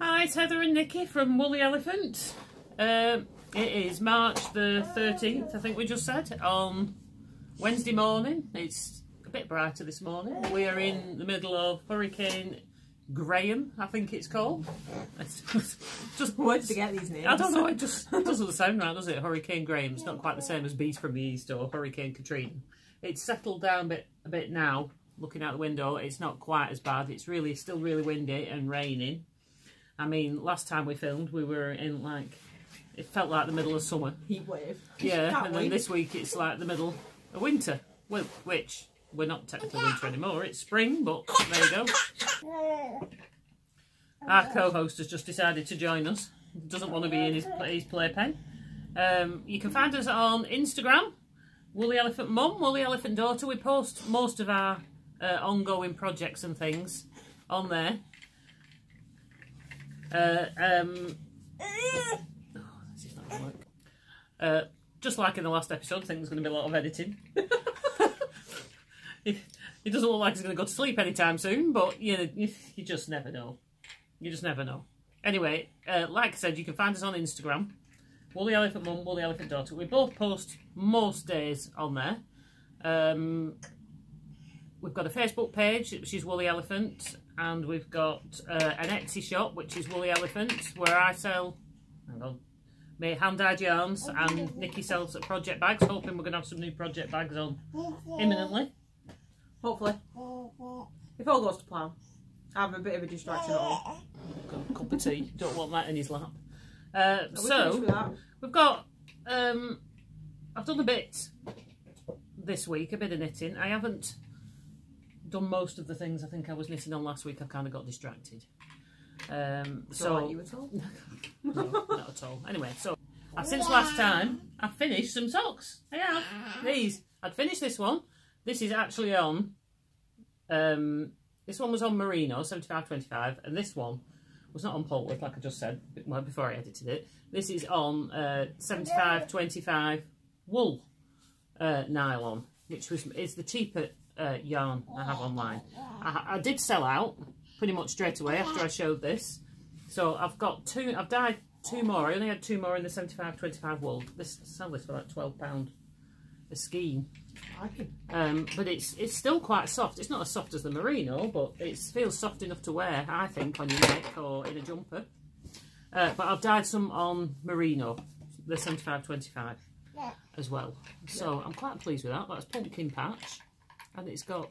Hi, it's Heather and Nikki from Woolly Elephant. It is March the 13th, I think we just said, on Wednesday morning. It's a bit brighter this morning. We are in the middle of Hurricane Graham, I think it's called. It's just where to get these names? I don't know, it doesn't sound right, does it? Hurricane Graham. It's not quite the same as Beast from the East or Hurricane Katrina. It's settled down a bit now. Looking out the window, it's not quite as bad. It's still really windy and raining. I mean, last time we filmed, we were in it felt like the middle of summer. Heat wave. Yeah, and then this week it's like the middle of winter, which we're not technically winter anymore. It's spring, but there you go. Our co-host has just decided to join us. Doesn't want to be in his playpen. You can find us on Instagram, Woolly Elephant Mum, Woolly Elephant Daughter. We post most of our ongoing projects and things on there. This is not going to work. Just like in the last episode, I think there's going to be a lot of editing. It doesn't look like he's going to go to sleep anytime soon, but you just never know. You just never know. Anyway, like I said, you can find us on Instagram, Woolly Elephant Mum, Woolly Elephant Daughter. We both post most days on there. We've got a Facebook page, which is Woolly Elephant, and we've got an Etsy shop, which is Woolly Elephant, where I sell, my hand-dyed yarns, and Nikki sells project bags. Hoping we're going to have some new project bags on imminently. Hopefully. If all goes to plan. I have a bit of a distraction at all. Got a cup of tea, don't want that in his lap. So, we've got, I've done a bit this week, a bit of knitting. I haven't done most of the things I think I was knitting on last week. I've kind of got distracted. So like you at all? No, not at all. Anyway, so since last time I've finished some socks. I have these. I'd finished this one. This is actually on this one was on merino 75-25, and this one was not on pulpwood like I just said before I edited it. This is on 75-25 wool nylon, which is the cheaper yarn I have online. I did sell out pretty much straight away after I showed this, so I've dyed two more. I only had two more in the 75-25 wool. Sell this for like £12 a skein. But it's still quite soft. It's not as soft as the merino, but it feels soft enough to wear, I think, on your neck or in a jumper. But I've dyed some on merino, the 75-25 as well. So I'm quite pleased with that. That's pumpkin patch. And it's got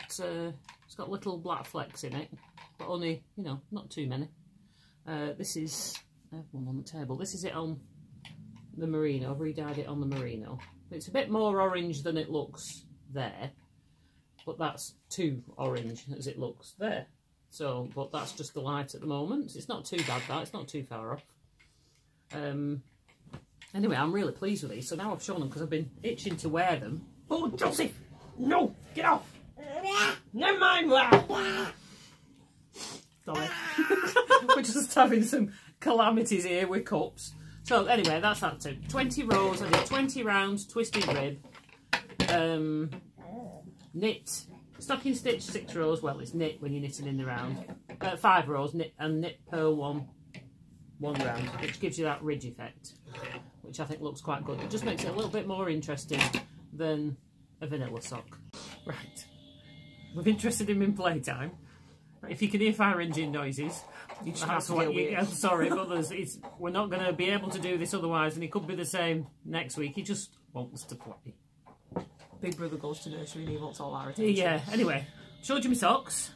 little black flecks in it, but only, not too many. This is, I have one on the table. This is it on the merino. I've re-dyed it on the merino. It's a bit more orange than it looks there, but that's too orange as it looks there. So, but that's just the light at the moment. It's not too bad, that. It's not too far off. Anyway, I'm really pleased with these. So now I've shown them because I've been itching to wear them. Oh, Joseph! No! Get off! Never mind! Sorry. We're just having some calamities here with cups. So anyway, that's that too. 20 rows, I did 20 rounds, twisted rib, knit, stocking stitch 6 rows, well it's knit when you're knitting in the round, 5 rows, knit per one round, which gives you that ridge effect, which I think looks quite good. It just makes it a little bit more interesting than a vanilla sock. Right, we're interested in playtime. If you can hear fire engine noises, that's what I'm sorry, but we're not going to be able to do this otherwise, and it could be the same next week. He just wants to play. Big brother goes to nursery and he wants all our attention. Yeah, anyway, showed you my socks.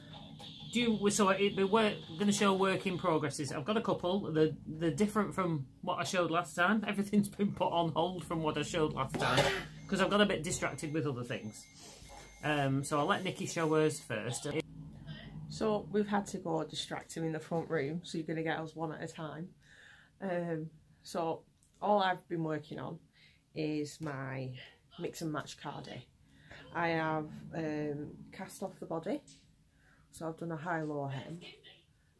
We're going to show work in progresses. I've got a couple. They're different from what I showed last time. Everything's been put on hold from what I showed last time because I've got a bit distracted with other things. So I'll let Nikki show hers first. So we've had to go distract him in the front room, so you're going to get us one at a time. So all I've been working on is my mix and match cardie. I have cast off the body, so I've done a high-low hem.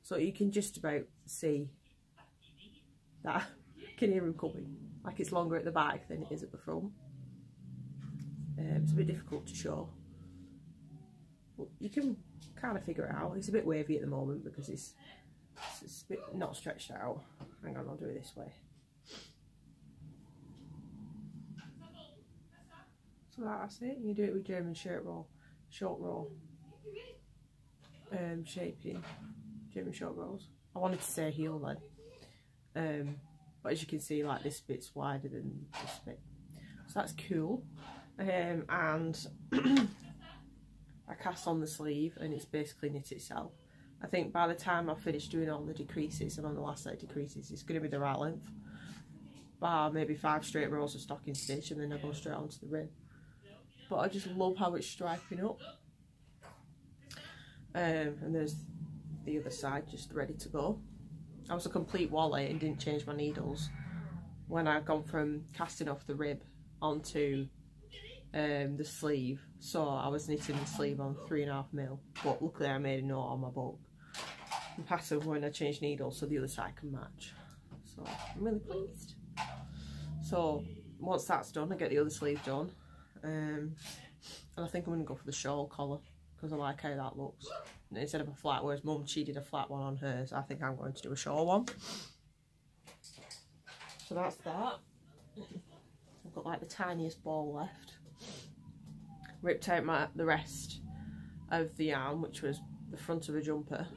So you can just about see that. You can hear him coming. Like it's longer at the back than it is at the front. It's a bit difficult to show. But you can kind of figure it out. It's a bit wavy at the moment because he's It's a bit not stretched out. Hang on, I'll do it this way. So that's it. You do it with German short roll shaping, German short rolls. I wanted to say heel then, but as you can see, like this bit's wider than this bit, so that's cool. And I cast on the sleeve, and it's basically knit itself. I think by the time I finish doing all the decreases, and on the last set of decreases, it's going to be the right length. Bar maybe 5 straight rows of stocking stitch, and then I go straight onto the rim. But I just love how it's striping up. And there's the other side just ready to go. I was a complete wally and didn't change my needles when I'd gone from casting off the rib onto the sleeve. So I was knitting the sleeve on 3.5mm, but luckily I made a note on my book, the pattern when I changed needles so the other side can match. So I'm really pleased. So once that's done, I get the other sleeve done. And I think I'm going to go for the shawl collar because I like how that looks. And instead of a flat, whereas Mum, she did a flat one on hers, I think I'm going to do a shawl one. So that's that. I've got like the tiniest ball left. Ripped out the rest of the yarn, which was the front of a jumper,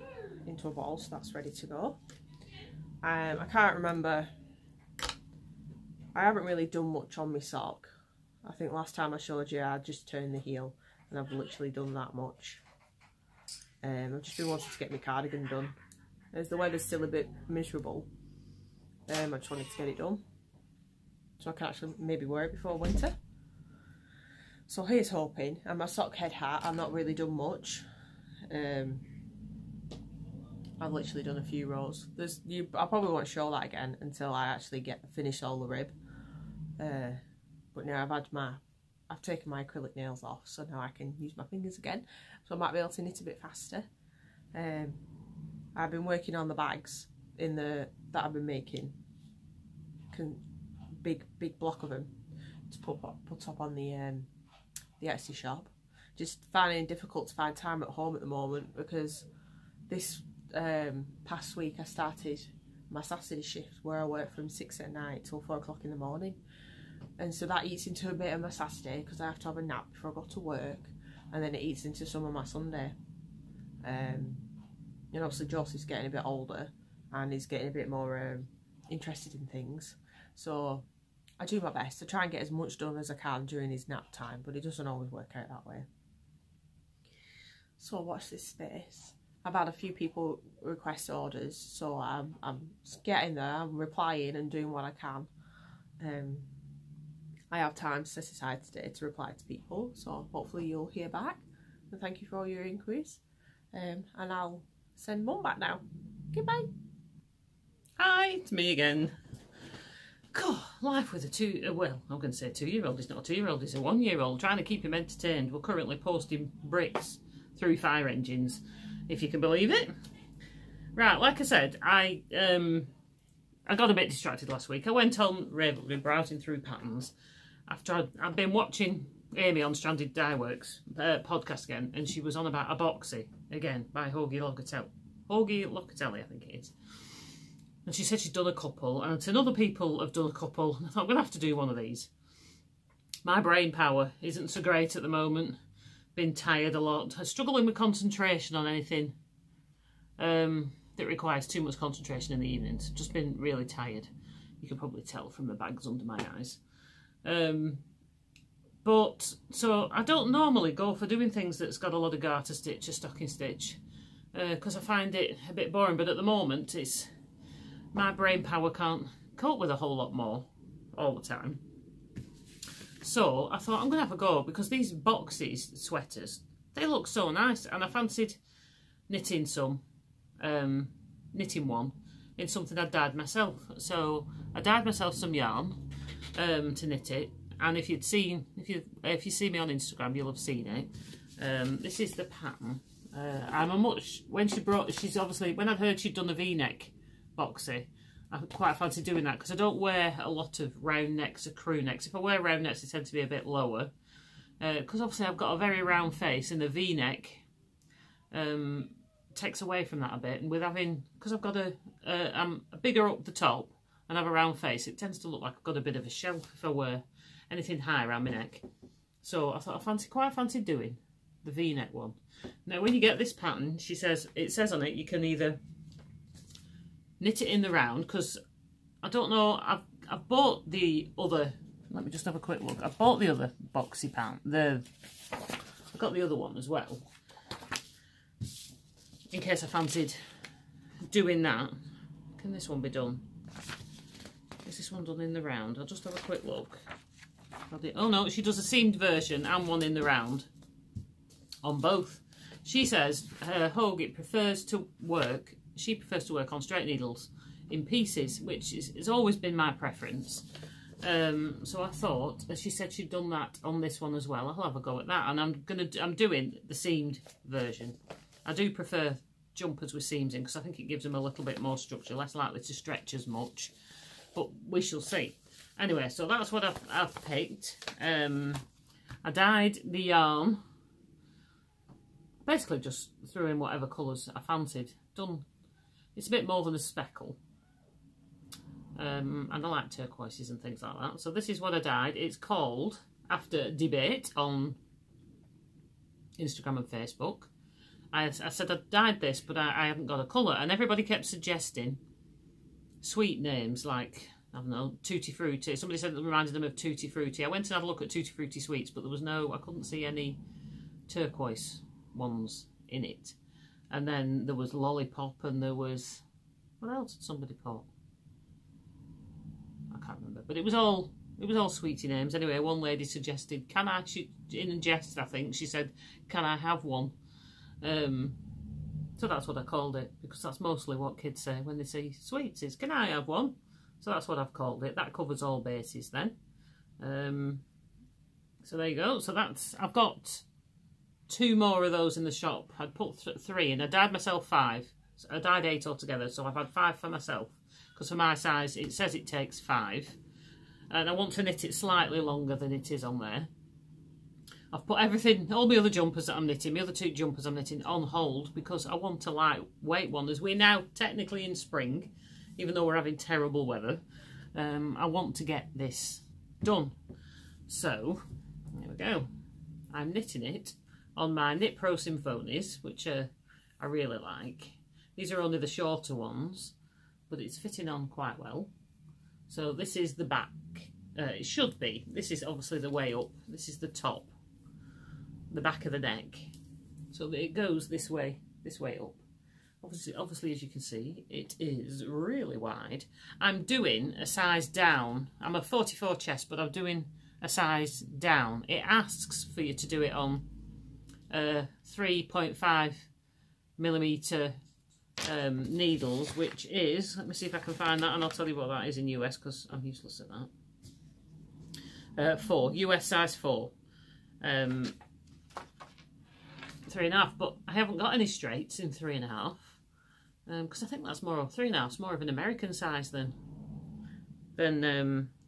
into a ball, so that's ready to go. I can't remember, I haven't really done much on my sock. I think last time I showed you I just turned the heel, and I've literally done that much. I've just been wanting to get my cardigan done. As the weather's still a bit miserable, I just wanted to get it done so I can actually maybe wear it before winter. So here's hoping. And my sock head hat, I've not really done much. I've literally done a few rows. I probably won't show that again until I actually finish all the rib. But now I've taken my acrylic nails off, so now I can use my fingers again. So I might be able to knit a bit faster. I've been working on the bags that I've been making. Big block of them to put up on the Etsy shop. Just finding it difficult to find time at home at the moment because this past week I started my Saturday shift where I work from 6 at night till 4 o'clock in the morning, and so that eats into a bit of my Saturday because I have to have a nap before I go to work, and then it eats into some of my Sunday. And obviously Joseph's getting a bit older and he's getting a bit more interested in things, so I do my best to try and get as much done as I can during his nap time, but it doesn't always work out that way. So watch this space. I've had a few people request orders, so I'm getting there, I'm replying and doing what I can. I have time set aside today to reply to people, so hopefully you'll hear back. And thank you for all your inquiries. And I'll send Mum back now. Goodbye. Hi, it's me again. God, life with a well, I'm going to say 2-year-old. He's not a 2-year-old, he's a 1-year-old. Trying to keep him entertained. We're currently posting bricks through fire engines, if you can believe it. Right, like I said, I got a bit distracted last week. I went on Ravelry browsing through patterns after I've been watching Amy on Stranded Dye Works podcast again, and she was on about a boxy again by Hoagie Locatelli, I think it is. And she said she'd done a couple, and said other people have done a couple, and I thought I'm going to have to do one of these. My brain power isn't so great at the moment. Been tired a lot. I'm struggling with concentration on anything that requires too much concentration in the evenings. Just been really tired. You can probably tell from the bags under my eyes. But so I don't normally go for doing things that's got a lot of garter stitch or stocking stitch because I find it a bit boring. But at the moment, my brain power can't cope with a whole lot more all the time. So I thought I'm going to have a go because these boxes sweaters, they look so nice, and I fancied knitting one in something I'd dyed myself. So I dyed myself some yarn to knit it, and if you see me on Instagram, you'll have seen it. This is the pattern. She's obviously, when I'd heard she'd done a V-neck boxy, I quite fancy doing that because I don't wear a lot of round necks or crew necks. If I wear round necks, they tend to be a bit lower because obviously I've got a very round face, and the V-neck takes away from that a bit, and with having, because I've got I'm bigger up the top and have a round face, it tends to look like I've got a bit of a shelf if I wear anything high around my neck. So I thought I fancied doing the V-neck one. Now when you get this pattern, it says on it you can either knit it in the round, because I don't know, I've bought the other, let me just have a quick look. I bought the other boxy pattern, I've got the other one as well, in case I fancied doing that. Can this one be done? Is this one done in the round? I'll just have a quick look. Oh no, she does a seamed version and one in the round on both. She says her Hogue prefers to work on straight needles in pieces, which has always been my preference. So I thought, as she said she'd done that on this one as well, I'll have a go at that, and I'm doing the seamed version. I do prefer jumpers with seams in, because I think it gives them a little bit more structure, less likely to stretch as much, but we shall see. Anyway, so that's what I've picked. I dyed the yarn, basically just threw in whatever colours I fancied. It's a bit more than a speckle, and I like turquoises and things like that. So this is what I dyed. It's called, after debate on Instagram and Facebook, I said I dyed this, but I haven't got a colour, and everybody kept suggesting sweet names like, I don't know, Tutti Frutti. Somebody said it reminded them of Tutti Frutti. I went and had a look at Tutti Frutti sweets, but there was I couldn't see any turquoise ones in it. And then there was Lollipop, and there was, what else did somebody put? I can't remember, but it was all sweetie names. Anyway, one lady suggested, in jest, I think, she said, can I have one? So that's what I called it, because that's mostly what kids say when they see sweets is, can I have one? So that's what I've called it. That covers all bases then. So there you go. So I've got 2 more of those in the shop. I'd put 3 in. I dyed myself 5. So I dyed 8 altogether, so I've had 5 for myself, because for my size it says it takes 5, and I want to knit it slightly longer than it is on there. I've put everything, all my other jumpers that I'm knitting, my other 2 jumpers I'm knitting, on hold, because I want a lightweight one. As we're now technically in spring, even though we're having terrible weather, I want to get this done. So there we go. I'm knitting it on my Knit Pro Symphonies, which I really like. These are only the shorter ones, but it's fitting on quite well. So this is the back. It should be. This is obviously the way up. This is the top, the back of the neck. So it goes this way up. Obviously, as you can see, it is really wide. I'm doing a size down. I'm a 44 chest, but I'm doing a size down. It asks for you to do it on 3.5mm needles, which is, let me see if I can find that, and I'll tell you what that is in US, because I'm useless at that. 4, US size 4. 3.5, but I haven't got any straights in 3.5, because I think that's more, 3.5 is more of an American size than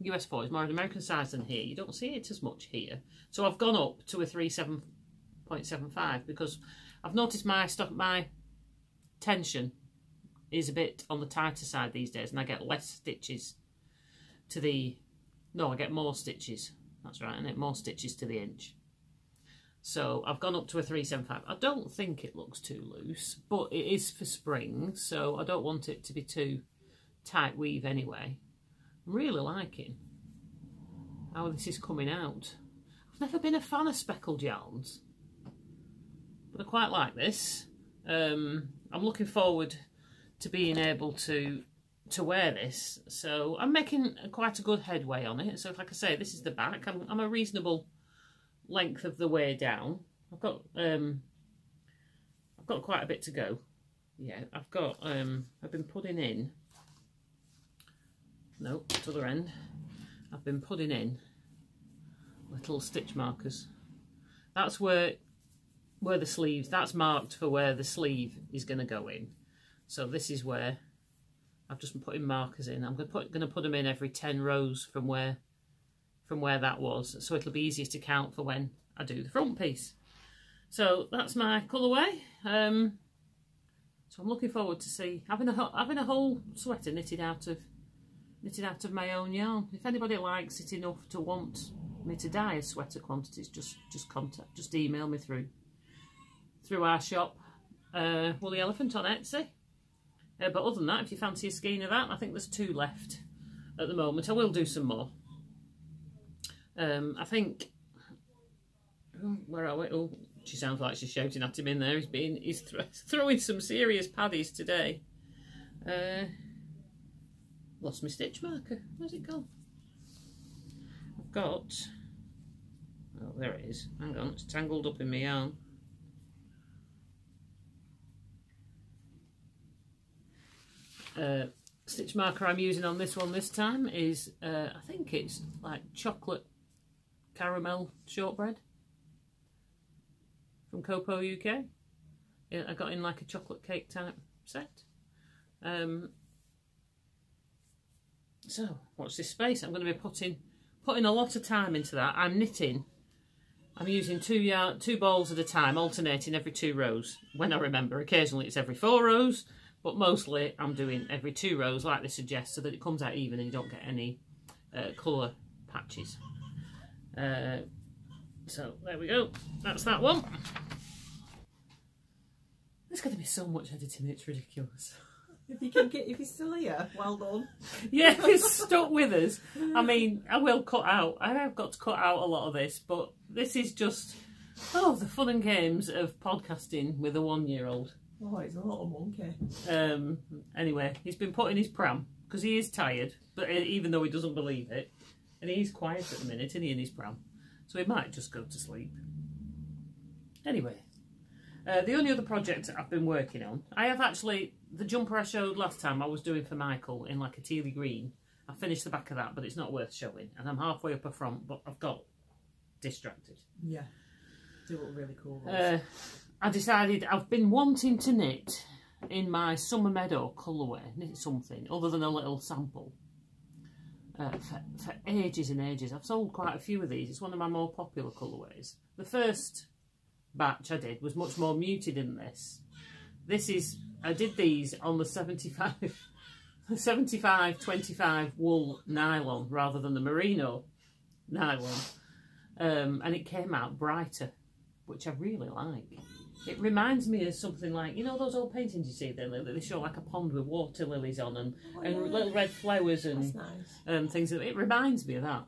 US 4 is more of an American size than here. You don't see it as much here. So I've gone up to a 3.75, because I've noticed my tension is a bit on the tighter side these days, and I get less stitches to the, no, I get more stitches, that's right, and more stitches to the inch. So I've gone up to a 3.75. I don't think it looks too loose, but it is for spring, so I don't want it to be too tight weave anyway. I'm really liking how this is coming out. I've never been a fan of speckled yarns, but I quite like this. I'm looking forward to being able to wear this, so I'm making quite a good headway on it. So like I say, this is the back. I'm a reasonable length of the way down. I've got quite a bit to go. Yeah, I've been putting in, no, to the other end, I've been putting in little stitch markers. That's where the sleeves, that's marked for where the sleeve is going to go in. So this is where I've just been putting markers in. I'm going to put them in every 10 rows from where that was, so it'll be easier to count for when I do the front piece. So that's my colourway. So I'm looking forward to see having a whole sweater knitted out of my own yarn. If anybody likes it enough to want me to dye a sweater quantities, just email me through our shop, Woolly Elephant on Etsy. But other than that, if you fancy a skein of that, I think there's 2 left at the moment. I will do some more. I think, where are we? Oh, she sounds like she's shouting at him in there. He's throwing some serious paddies today. Lost my stitch marker. Where's it gone? I've got, oh, there it is. Hang on, it's tangled up in my yarn. Stitch marker I'm using on this one this time is, I think it's like chocolate caramel shortbread from Copo UK. Yeah, I got in like a chocolate cake type set. So watch this space. I'm going to be putting a lot of time into that. I'm knitting. I'm using 2 balls at a time, alternating every 2 rows. When I remember, occasionally it's every 4 rows, but mostly I'm doing every 2 rows like they suggest, so that it comes out even and you don't get any colour patches. So there we go. That's that one. There's going to be so much editing, it's ridiculous. If you're still here, well done. Yeah, if he's stuck with us. I mean, I will cut out. I have got to cut out a lot of this, but this is just, oh, the fun and games of podcasting with a 1-year-old. Oh, he's a little monkey. Anyway, he's been put in his pram because he is tired, but even though he doesn't believe it, and he's quiet at the minute, isn't he, in his pram? So he might just go to sleep. Anyway, the only other project I've been working on, I have actually, the jumper I showed last time I was doing for Michael in like a tealy green. I finished the back of that, but it's not worth showing. And I'm halfway up a front, but I've got distracted. Yeah, they look really cool. I decided I've been wanting to knit in my Summer Meadow colourway, knit something other than a little sample. For ages and ages. I've sold quite a few of these. It's one of my more popular colourways. The first batch I did was much more muted than this. I did these on the 75-25 wool nylon rather than the merino nylon. And it came out brighter, which I really like. It reminds me of something like, you know those old paintings you see there that they show like a pond with water lilies on and little red flowers and nice. Things. It reminds me of that.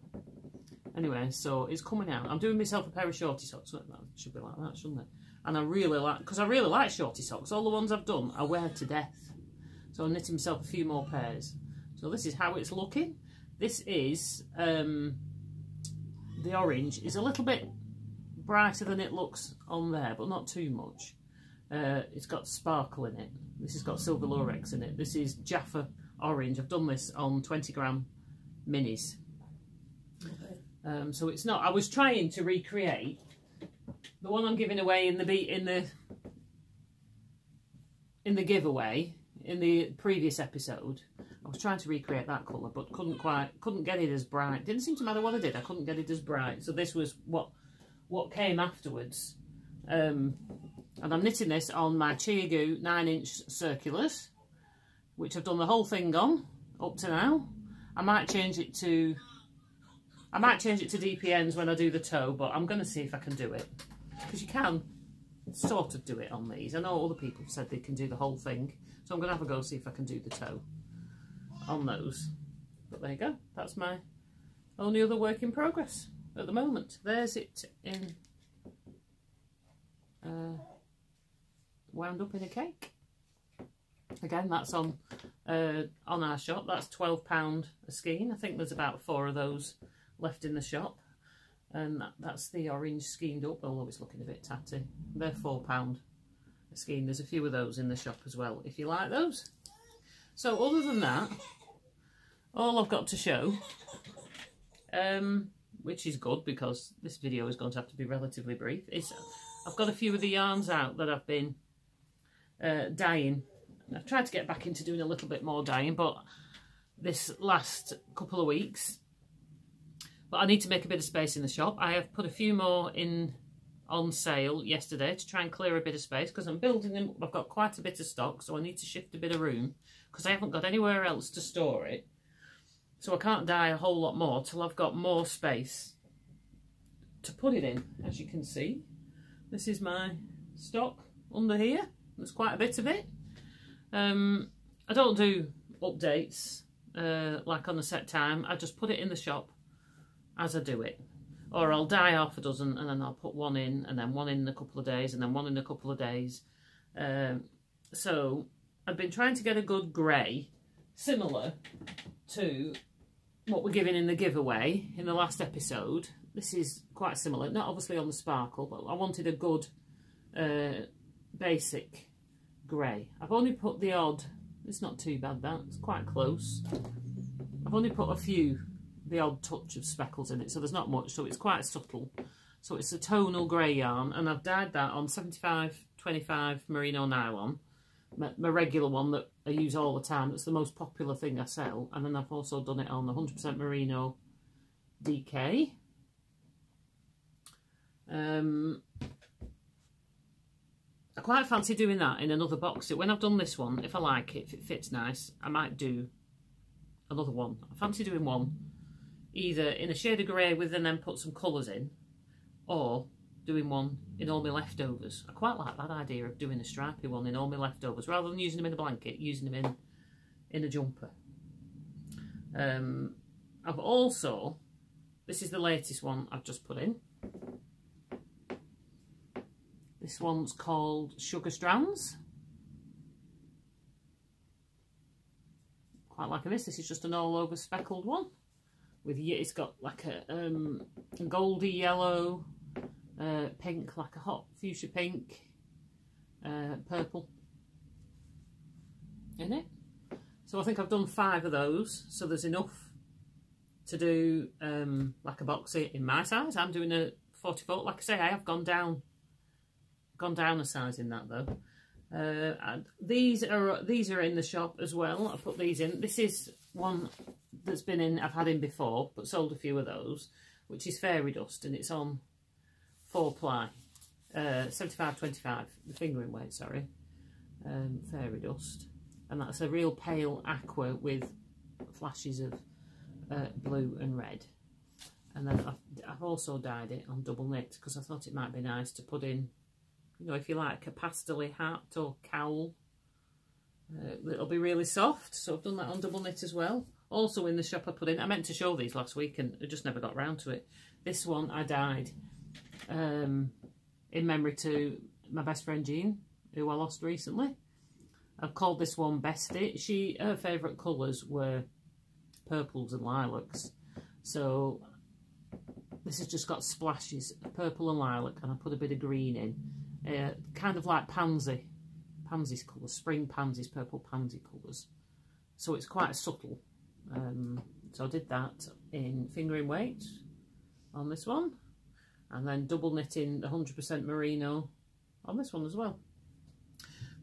Anyway, so it's coming out. I'm doing myself a pair of shorty socks. That should be like that, shouldn't it? And I really like shorty socks. All the ones I've done I wear to death. So I'm knitting myself a few more pairs. So this is how it's looking. This is the orange is a little bit brighter than it looks on there, but not too much. It's got sparkle in it. This has got silver lurex in it. This is Jaffa orange. I've done this on 20-gram minis. Okay. So it's not. I was trying to recreate the one I'm giving away in the giveaway in the previous episode. I was trying to recreate that colour, but couldn't get it as bright. Didn't seem to matter what I did. I couldn't get it as bright. So this was what came afterwards. And I'm knitting this on my Chiagu 9-inch circulars, which I've done the whole thing on up to now. I might change it to DPNs when I do the toe, but I'm going to see if I can do it, because you can sort of do it on these. I know other people have said they can do the whole thing, so I'm going to have a go see if I can do the toe on those. But there you go. That's my only other work in progress at the moment. There's it in wound up in a cake. Again, that's on our shop. That's £12 a skein. I think there's about 4 of those left in the shop, and that's the orange skeined up, although it's looking a bit tatty. They're £4 a skein. There's a few of those in the shop as well if you like those. So other than that, all I've got to show, which is good because this video is going to have to be relatively brief, is I've got a few of the yarns out that I've been dyeing. I've tried to get back into doing a little bit more dyeing, but this last couple of weeks, but I need to make a bit of space in the shop. I have put a few more in on sale yesterday to try and clear a bit of space because I'm building them. I've got quite a bit of stock, so I need to shift a bit of room because I haven't got anywhere else to store it. So I can't dye a whole lot more till I've got more space to put it in. As you can see, this is my stock under here. There's quite a bit of it. I don't do updates like on the set time. I just put it in the shop as I do it. Or I'll dye half a dozen and then I'll put one in, and then one in a couple of days, and then one in a couple of days. So I've been trying to get a good grey, similar to what we're giving in the giveaway in the last episode. This is quite similar, not obviously on the sparkle, but I wanted a good basic grey. I've only put the odd, it's not too bad that, it's quite close. I've only put the odd touch of speckles in it, so there's not much, so it's quite subtle. So it's a tonal grey yarn, and I've dyed that on 75/25 merino nylon, my regular one that I use all the time. That's the most popular thing I sell. And then I've also done it on the 100% merino DK. I quite fancy doing that in another box. When I've done this one, if I like it, if it fits nice, I might do another one. I fancy doing one either in a shade of grey with and then put some colours in, or doing one in all my leftovers. I quite like that idea of doing a stripy one in all my leftovers, rather than using them in a blanket, using them in a jumper. I've also, this is the latest one I've just put in. This one's called Sugar Strands. Quite liking this. This is just an all over speckled one. It's got like a goldy yellow, pink, like a hot fuchsia pink, purple in it. So I think I've done 5 of those, so there's enough to do like a boxy in my size. I'm doing a 44. Like I say, I have gone down a size in that though. And these are in the shop as well. I put these in. This is one that's been in, I've had in before, but sold a few of those, which is Fairy Dust, and it's on 4-ply, 75/25, the fingering weight, sorry, Fairy Dust, and that's a real pale aqua with flashes of blue and red. And then I've also dyed it on double knit because I thought it might be nice to put in, you know, if you like a pastel-y hat or cowl, it'll be really soft. So I've done that on double knit as well. Also in the shop I put in, I meant to show these last week and I just never got round to it. This one I dyed in memory to my best friend Jean, who I lost recently. I've called this one Bestie. Her favourite colours were purples and lilacs. So this has just got splashes of purple and lilac, and I put a bit of green in. Kind of like pansies colours, spring pansies, purple pansy colours. So it's quite subtle. So I did that in fingering weight on this one, and then double knitting the 100% merino on this one as well.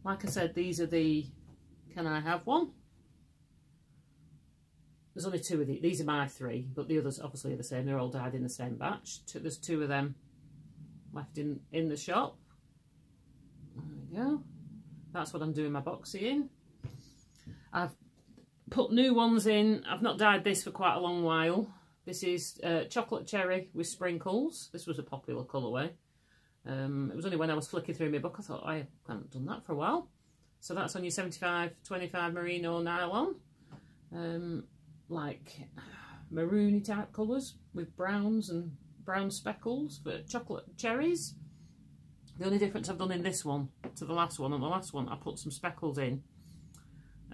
Like I said, these are the Can I Have One? There's only 2 of these. These are my 3, but the others obviously are the same. They're all dyed in the same batch. There's 2 of them left in the shop. There we go. That's what I'm doing my boxy in. I've put new ones in. I've not dyed this for quite a long while. This is chocolate cherry with sprinkles. This was a popular colourway. It was only when I was flicking through my book I thought I haven't done that for a while. So that's on your 75/25 merino nylon. Like maroony type colours with browns and brown speckles for chocolate cherries. The only difference I've done in this one to the last one, on the last one I put some speckles in.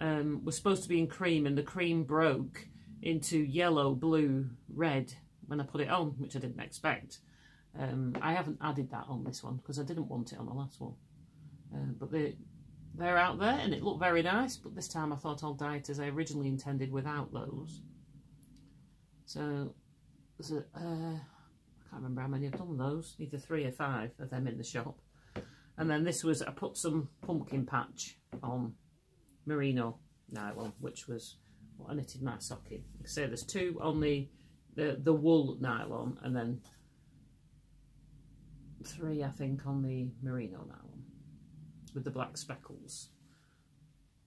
Was supposed to be in cream, and the cream broke into yellow, blue, red when I put it on, which I didn't expect. I haven't added that on this one because I didn't want it on the last one. But they're out there and it looked very nice, but this time I thought I'll dye it as I originally intended without those. So there's I can't remember how many I've done those, either 3 or 5 of them in the shop. And then this was, I put some pumpkin patch on merino nylon, which was what I knitted my sock in. Like I say, there's 2 on the wool nylon, and then 3, I think, on the merino now, with the black speckles.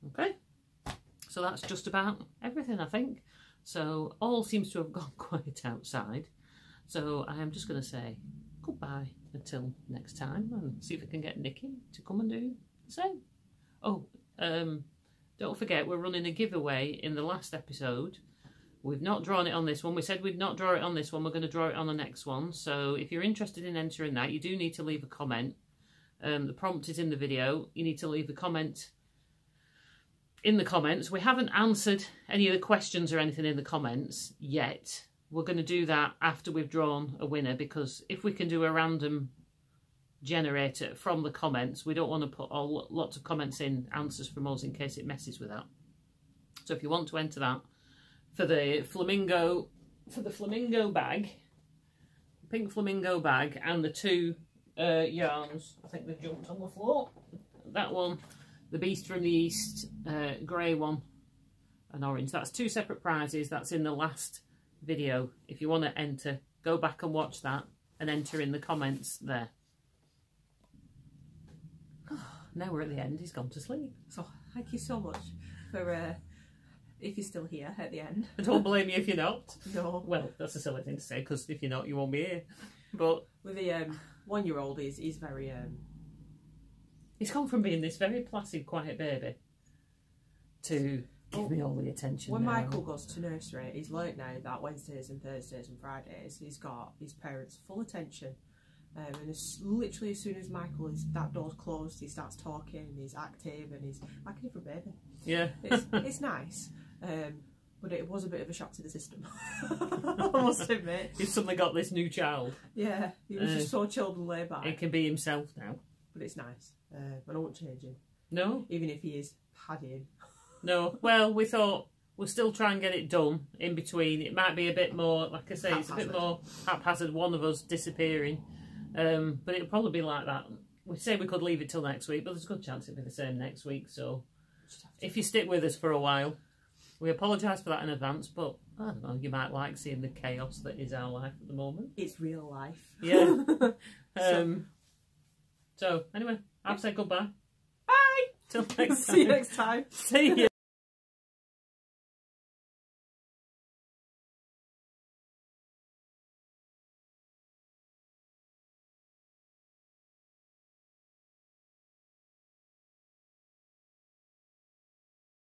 Okay, so that's just about everything, I think. So all seems to have gone quiet outside. So I am just going to say goodbye until next time, and see if I can get Nikki to come and do the same. Oh, don't forget, we're running a giveaway in the last episode. We've not drawn it on this one. We said we'd not draw it on this one. We're going to draw it on the next one. So if you're interested in entering that, you do need to leave a comment. The prompt is in the video. You need to leave a comment in the comments. We haven't answered any of the questions or anything in the comments yet. We're going to do that after we've drawn a winner, because if we can do a random generator from the comments, we don't want to put lots of comments in answers from us in case it messes with that. So if you want to enter that for the flamingo bag, pink flamingo bag, and the 2 yarns, I think they've jumped on the floor. That one, the Beast from the East, grey one, and orange. That's 2 separate prizes. That's in the last video. If you want to enter, go back and watch that and enter in the comments there. Now we're at the end. He's gone to sleep. So thank you so much for if you're still here at the end. I don't blame you if you're not. No. Well, that's a silly thing to say, because if you're not, you won't be here. But with the 1-year-old, he's very he's gone from being this very placid, quiet baby to give me all the attention. When now. Michael goes to nursery, he's learnt now that Wednesdays and Thursdays and Fridays he's got his parents' full attention. And literally as soon as that door's closed, he starts talking and he's active and he's like a different baby. Yeah. It's nice. But it was a bit of a shock to the system, I must admit. He's suddenly got this new child. Yeah, he was just so chilled and laid back. He can be himself now. But it's nice. I don't change him. No? Even if he is padding. No. Well, we thought we'll still try and get it done in between. It might be a bit more, like I say, it's a bit more haphazard, one of us disappearing. But it'll probably be like that. We say we could leave it till next week, but there's a good chance it'll be the same next week. So if you stick with us for a while, we apologise for that in advance, but I don't know, you might like seeing the chaos that is our life at the moment. It's real life. Yeah. So anyway, I've said goodbye. Bye! Till next time. See you next time. See you.